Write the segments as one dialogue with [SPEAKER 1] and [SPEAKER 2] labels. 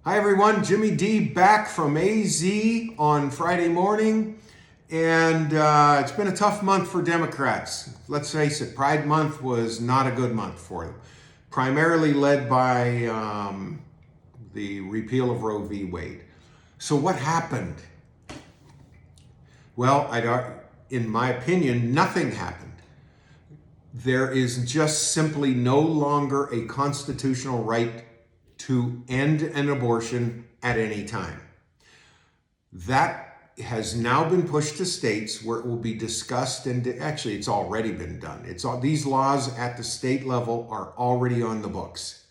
[SPEAKER 1] Hi everyone, Jimmy D back from AZ on Friday morning, and it's been a tough month for Democrats. Let's face it, Pride Month was not a good month for them. Primarily led by the repeal of Roe v. Wade. So what happened? Well, in my opinion, nothing happened. There is just simply no longer a constitutional right to end an abortion at any time. That has now been pushed to states where it will be discussed, and actually it's already been done. These laws at the state level are already on the books.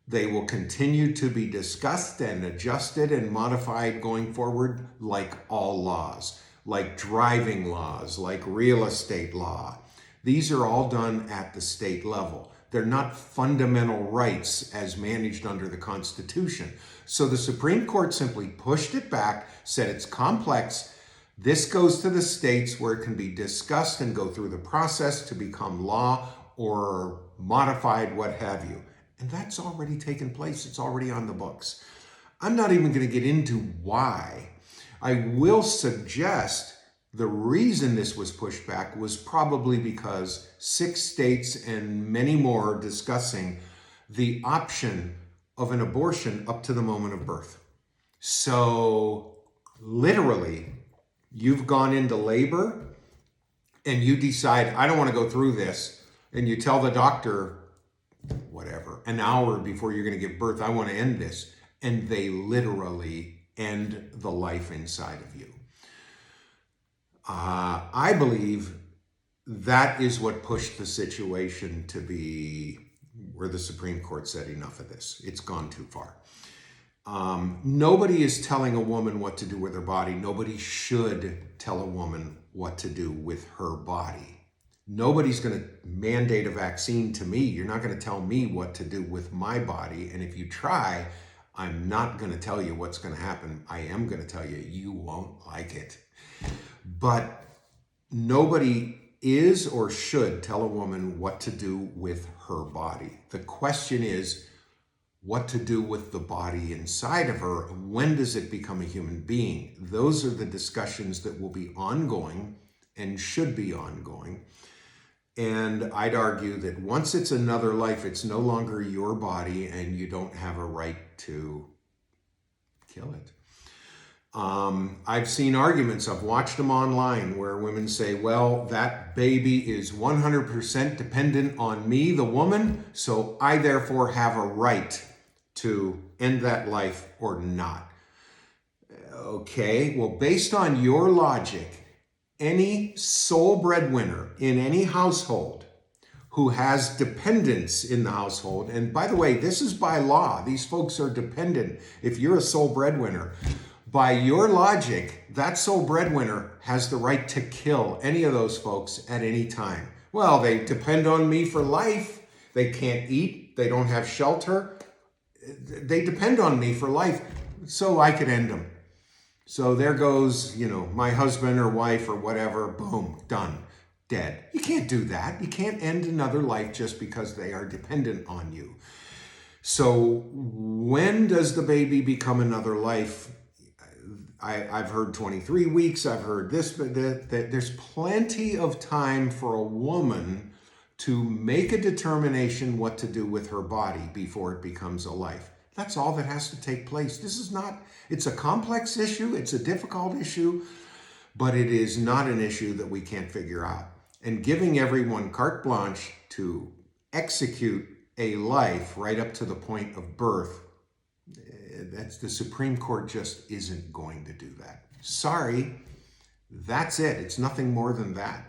[SPEAKER 1] They will continue to be discussed and adjusted and modified going forward, like all laws, like driving laws, like real estate law. These are all done at the state level. They're not fundamental rights as managed under the Constitution. So the Supreme Court simply pushed it back, said it's complex. This goes to the states where it can be discussed and go through the process to become law or modified, what have you. And that's already taken place. It's already on the books. I'm not even going to get into why. I will suggest the reason this was pushed back was probably because 6 states and many more are discussing the option of an abortion up to the moment of birth. So literally, you've gone into labor and you decide, I don't want to go through this. And you tell the doctor, whatever, an hour before you're going to give birth, I want to end this. And they literally end the life inside of you. I believe that is what pushed the situation to be where the Supreme Court said enough of this. It's gone too far. Nobody is telling a woman what to do with her body. Nobody should tell a woman what to do with her body. Nobody's going to mandate a vaccine to me. You're not going to tell me what to do with my body. And if you try, I'm not going to tell you what's going to happen. I am going to tell you, you won't like it. But nobody is or should tell a woman what to do with her body. The question is what to do with the body inside of her. When does it become a human being? Those are the discussions that will be ongoing and should be ongoing. And I'd argue that once it's another life, it's no longer your body and you don't have a right to kill it. I've seen arguments, I've watched them online where women say, well, that baby is 100% dependent on me, the woman, so I therefore have a right to end that life or not. Okay, well, based on your logic, any sole breadwinner in any household who has dependents in the household, and by the way, this is by law, these folks are dependent if you're a sole breadwinner. By your logic, that sole breadwinner has the right to kill any of those folks at any time. Well, they depend on me for life. They can't eat. They don't have shelter. They depend on me for life, so I could end them. So there goes, my husband or wife or whatever, boom, done, dead. You can't do that. You can't end another life just because they are dependent on you. So when does the baby become another life? I've heard 23 weeks, I've heard this, but there's plenty of time for a woman to make a determination what to do with her body before it becomes a life. That's all that has to take place. It's a complex issue, it's a difficult issue, but it is not an issue that we can't figure out. And giving everyone carte blanche to execute a life right up to the point of birth, that's the Supreme Court just isn't going to do that. Sorry, that's it. It's nothing more than that.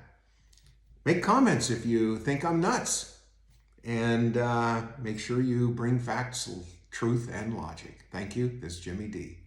[SPEAKER 1] Make comments if you think I'm nuts. And make sure you bring facts, truth, and logic. Thank you. This is Jimmy D.